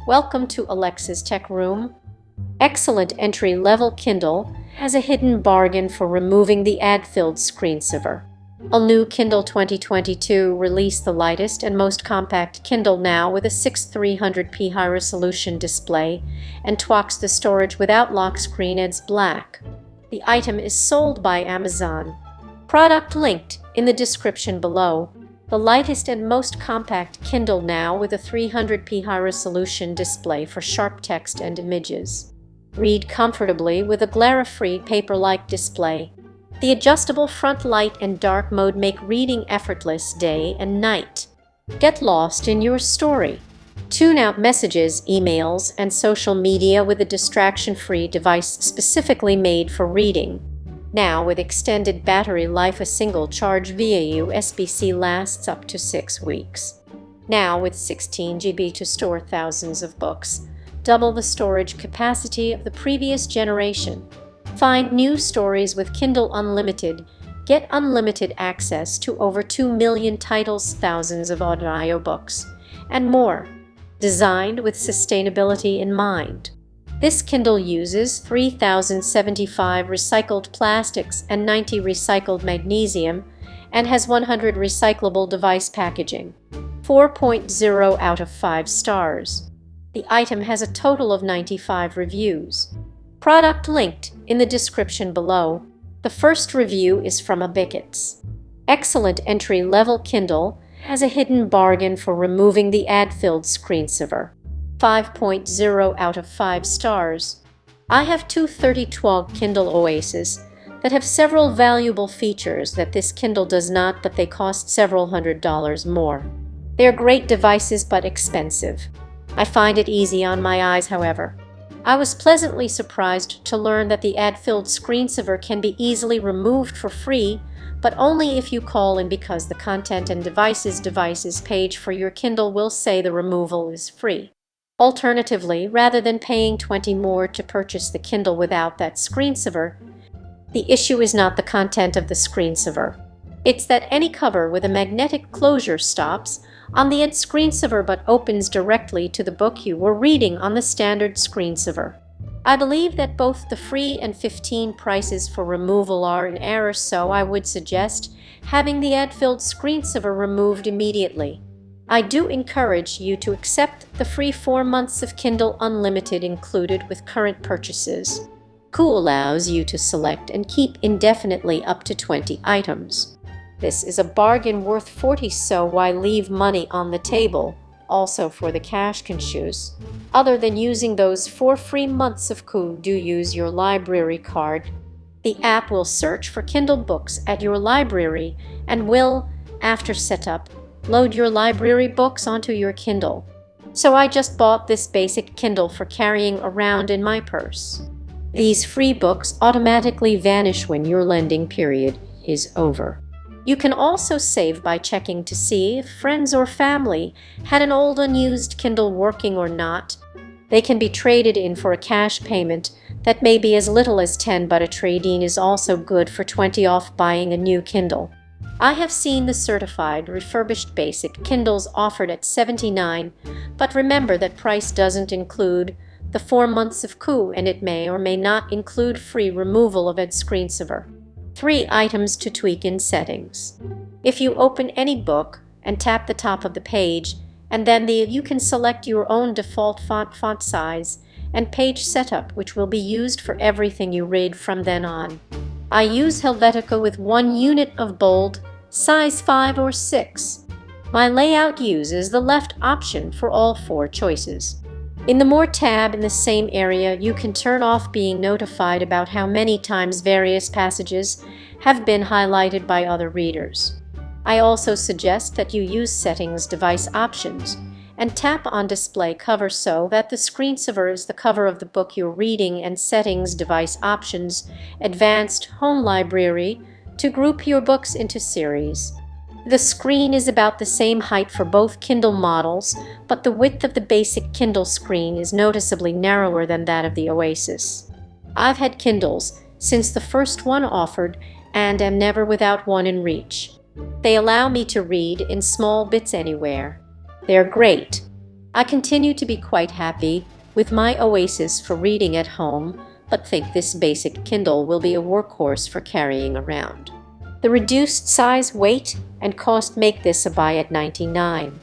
Welcome to Alexa's Tech Room. Excellent entry-level Kindle has a hidden bargain for removing the ad-filled screensaver. A new Kindle 2022 released the lightest and most compact Kindle now with a 6300p high-resolution display and twax the storage without Lockscreen Ads Black. The item is sold by Amazon. Product linked in the description below. The lightest and most compact Kindle now with a 300p high-resolution display for sharp text and images. Read comfortably with a glare-free paper-like display. The adjustable front light and dark mode make reading effortless day and night. Get lost in your story. Tune out messages, emails, and social media with a distraction-free device specifically made for reading. Now, with extended battery life, a single charge via USB-C lasts up to 6 weeks. Now, with 16 GB to store thousands of books, double the storage capacity of the previous generation. Find new stories with Kindle Unlimited. Get unlimited access to over 2 million titles, thousands of audiobooks, and more. Designed with sustainability in mind. This Kindle uses 3,075 recycled plastics and 90 recycled magnesium and has 100 recyclable device packaging. 4.0 out of 5 stars. The item has a total of 95 reviews. Product linked in the description below. The first review is from Abicats. Excellent entry-level Kindle has a hidden bargain for removing the ad-filled screensaver. 5.0 out of 5 stars. I have two 3012 Kindle Oasis that have several valuable features that this Kindle does not, but they cost several $100s more. They are great devices but expensive. I find it easy on my eyes, however. I was pleasantly surprised to learn that the ad-filled screensaver can be easily removed for free, but only if you call in, because the Content and Devices page for your Kindle will say the removal is free. Alternatively, rather than paying $20 more to purchase the Kindle without that screensaver, the issue is not the content of the screensaver. It's that any cover with a magnetic closure stops on the ad screensaver but opens directly to the book you were reading on the standard screensaver. I believe that both the free and 15 prices for removal are in error, so I would suggest having the ad-filled screensaver removed immediately. I do encourage you to accept the free 4 months of Kindle Unlimited included with current purchases. Cool allows you to select and keep indefinitely up to 20 items. This is a bargain worth $40, so why leave money on the table? Also, for the cash conscious, other than using those 4 free months of do use your library card. The app will search for Kindle books at your library and will, after setup, load your library books onto your Kindle. So I just bought this basic Kindle for carrying around in my purse. These free books automatically vanish when your lending period is over. You can also save by checking to see if friends or family had an old unused Kindle working or not. They can be traded in for a cash payment that may be as little as $10, but a trade-in is also good for $20 off buying a new Kindle. I have seen the certified refurbished basic Kindles offered at $79, but remember that price doesn't include the 4 months of and it may or may not include free removal of ad screensaver. 3 items to tweak in settings. If you open any book and tap the top of the page, and then you can select your own default font size, and page setup, which will be used for everything you read from then on. I use Helvetica with 1 unit of bold, size 5 or 6. My layout uses the left option for all 4 choices. In the More tab in the same area, you can turn off being notified about how many times various passages have been highlighted by other readers. I also suggest that you use Settings Device Options and tap on Display Cover so that the screensaver is the cover of the book you're reading, and Settings Device Options Advanced Home Library to group your books into series. The screen is about the same height for both Kindle models, but the width of the basic Kindle screen is noticeably narrower than that of the Oasis. I've had Kindles since the first one offered and am never without one in reach. They allow me to read in small bits anywhere. They're great. I continue to be quite happy with my Oasis for reading at home, but think this basic Kindle will be a workhorse for carrying around. The reduced size, weight, and cost make this a buy at $99.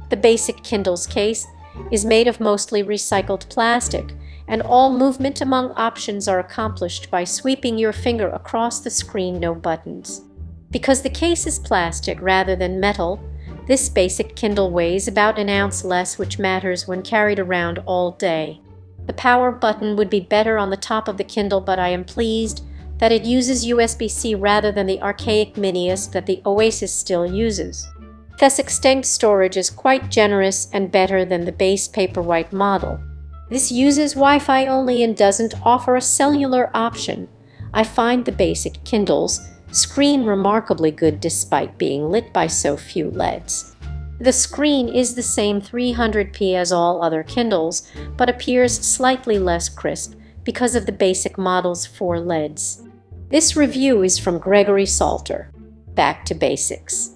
The basic Kindle's case is made of mostly recycled plastic, and all movement among options are accomplished by sweeping your finger across the screen, no buttons. Because the case is plastic rather than metal, this basic Kindle weighs about an ounce less, which matters when carried around all day. The power button would be better on the top of the Kindle, but I am pleased that it uses USB-C rather than the archaic minius that the Oasis still uses. Thus, extended storage is quite generous and better than the base Paperwhite model. This uses Wi-Fi only and doesn't offer a cellular option. I find the basic Kindle's screen remarkably good despite being lit by so few LEDs. The screen is the same 300p as all other Kindles, but appears slightly less crisp because of the basic model's 4 LEDs. This review is from Gregory Salter. Back to basics.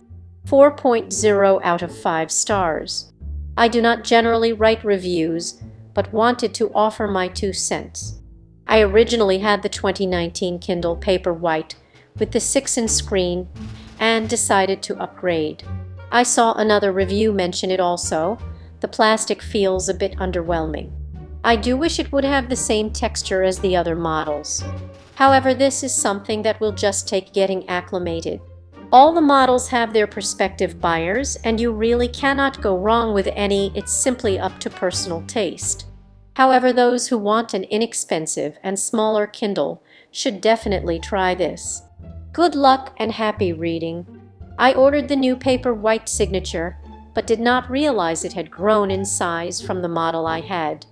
4.0 out of 5 stars. I do not generally write reviews, but wanted to offer my 2 cents. I originally had the 2019 Kindle Paperwhite with the 6-inch screen and decided to upgrade. I saw another review mention it also. The plastic feels a bit underwhelming. I do wish it would have the same texture as the other models. However, this is something that will just take getting acclimated. All the models have their prospective buyers, and you really cannot go wrong with any. It's simply up to personal taste. However, those who want an inexpensive and smaller Kindle should definitely try this. Good luck and happy reading. I ordered the new Paperwhite Signature, but did not realize it had grown in size from the model I had.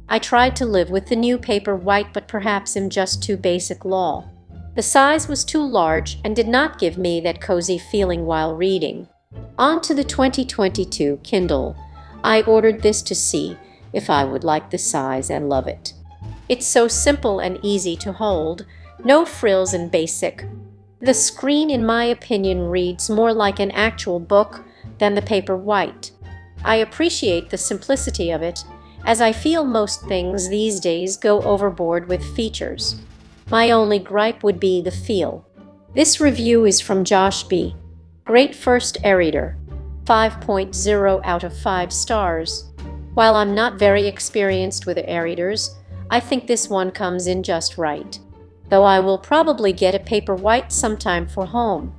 I tried to live with the new Paperwhite, but perhaps am just too basic law. The size was too large and did not give me that cozy feeling while reading. On to the 2022 Kindle. I ordered this to see if I would like the size and love it. It's so simple and easy to hold, no frills and basic. The screen, in my opinion, reads more like an actual book than the Paperwhite. I appreciate the simplicity of it, as I feel most things these days go overboard with features. My only gripe would be the feel. This review is from Josh B. Great first e-reader. 5.0 out of 5 stars. While I'm not very experienced with e-readers, I think this one comes in just right. Though I will probably get a Paperwhite sometime for home.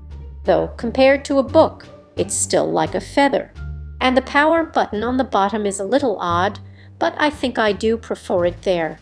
Though, compared to a book, it's still like a feather. And the power button on the bottom is a little odd, but I think I do prefer it there.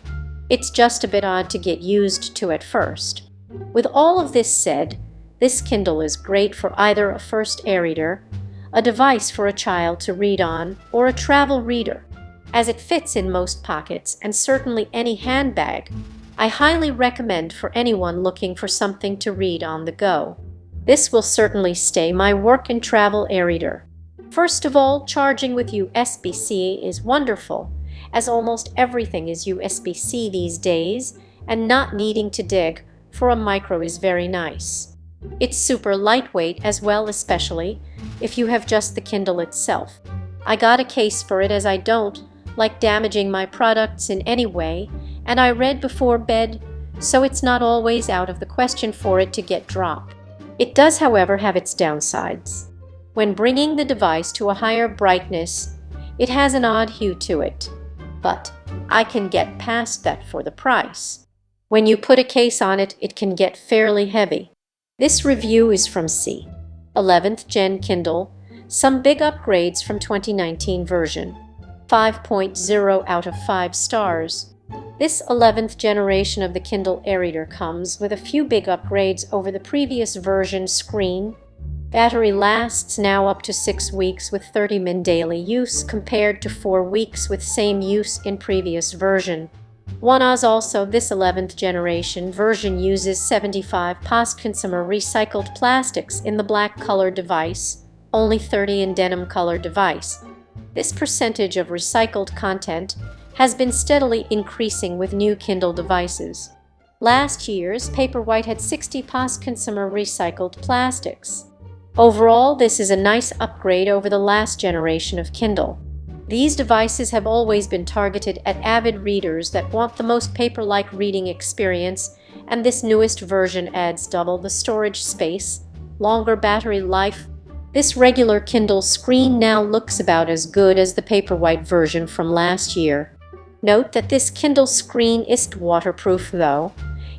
It's just a bit odd to get used to at first. With all of this said, this Kindle is great for either a first e-reader, a device for a child to read on, or a travel reader. As it fits in most pockets and certainly any handbag, I highly recommend for anyone looking for something to read on the go. This will certainly stay my work and travel e-reader. First of all, charging with USB-C is wonderful, as almost everything is USB-C these days, and not needing to dig for a micro is very nice. It's super lightweight as well, especially if you have just the Kindle itself. I got a case for it as I don't like damaging my products in any way, and I read before bed, so it's not always out of the question for it to get dropped. It does, however, have its downsides. When bringing the device to a higher brightness, it has an odd hue to it. But I can get past that for the price. When you put a case on it, it can get fairly heavy. This review is from C. 11th Gen Kindle, some big upgrades from 2019 version. 5.0 out of 5 stars. This 11th generation of the Kindle e-reader comes with a few big upgrades over the previous version. Screen. Battery lasts now up to 6 weeks with 30 min daily use compared to 4 weeks with same use in previous version. As also, this 11th generation version uses 75 post-consumer recycled plastics in the black color device, only 30 in denim color device. This percentage of recycled content has been steadily increasing with new Kindle devices. Last year's Paperwhite had 60 post-consumer recycled plastics. Overall, this is a nice upgrade over the last generation of Kindle. These devices have always been targeted at avid readers that want the most paper-like reading experience, and this newest version adds double the storage space, longer battery life. This regular Kindle screen now looks about as good as the Paperwhite version from last year. Note that this Kindle screen isn't waterproof though.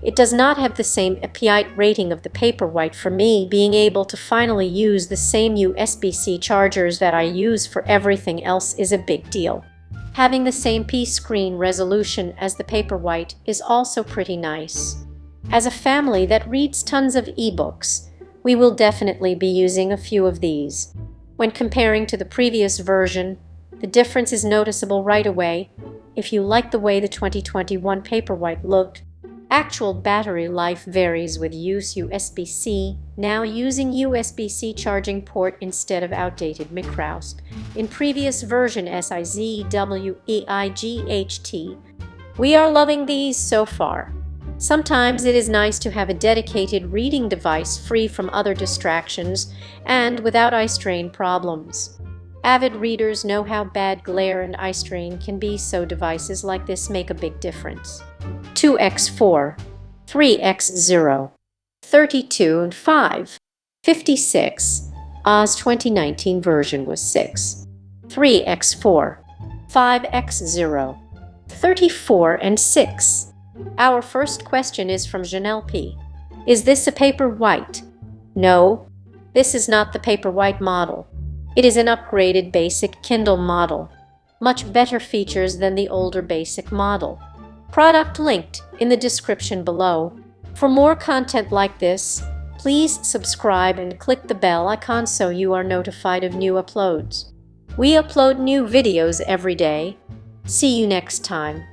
It does not have the same API rating of the Paperwhite. For me, being able to finally use the same USB-C chargers that I use for everything else is a big deal. Having the same P-screen resolution as the Paperwhite is also pretty nice. As a family that reads tons of ebooks, we will definitely be using a few of these. When comparing to the previous version, the difference is noticeable right away. If you like the way the 2021 Paperwhite looked, actual battery life varies with USB-C, now using USB-C charging port instead of outdated microUSB. In previous version SIZWEIGHT, we are loving these so far. Sometimes it is nice to have a dedicated reading device free from other distractions and without eye strain problems. Avid readers know how bad glare and eye strain can be, so devices like this make a big difference. 2x4, 3x0, 32 and 5, 56. Oz 2019 version was 6, 3x4, 5x0, 34 and 6. Our first question is from Janelle P. Is this a Paperwhite? No, this is not the Paperwhite model. It is an upgraded basic Kindle model. Much better features than the older basic model. Product linked in the description below. For more content like this, please subscribe and click the bell icon so you are notified of new uploads. We upload new videos every day. See you next time.